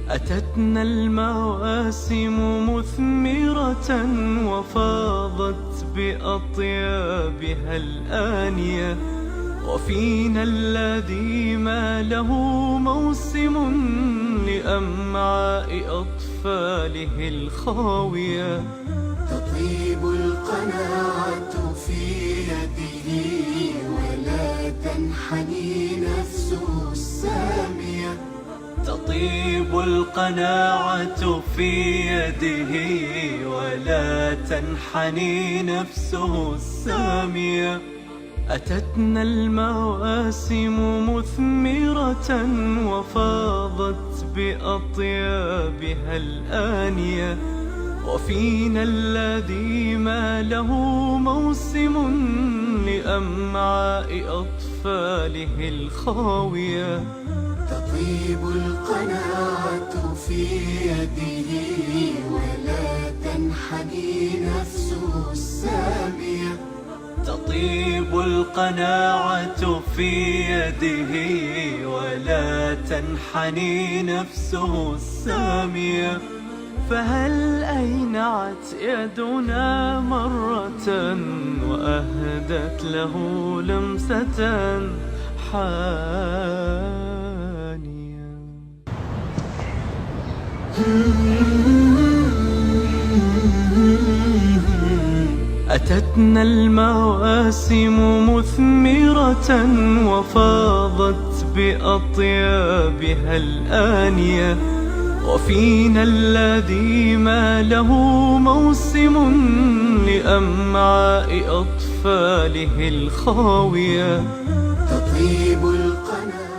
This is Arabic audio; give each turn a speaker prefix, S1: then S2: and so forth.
S1: أتتنا المواسم مثمرة وفاضت بأطيابها الآنية، وفينا الذي ما له موسم لأمعاء أطفاله الخاوية.
S2: تطيب القناعة في يده ولا تنحني نفسه السامية.
S1: تطيب القناعة في يده ولا تنحني نفسه السامية. أتتنا المواسم مثمرة وفاضت بأطيابها الآنية، وفينا الذي ما له موسم لأمعاء أطفاله الخاوية.
S2: تطيب القناعة في يده ولا تنحني نفسه السامية.
S1: تطيب القناعة في يده ولا تنحني نفسه السامية. فهل أينعت يدنا مرة وأهدت له لمسة حانية؟ أتتنا المواسم مثمرة وفاضت بأطيابها الآنية، وفينا الذي ما له موسم لأمعاء أطفاله الخاوية.
S2: تطيب القناعة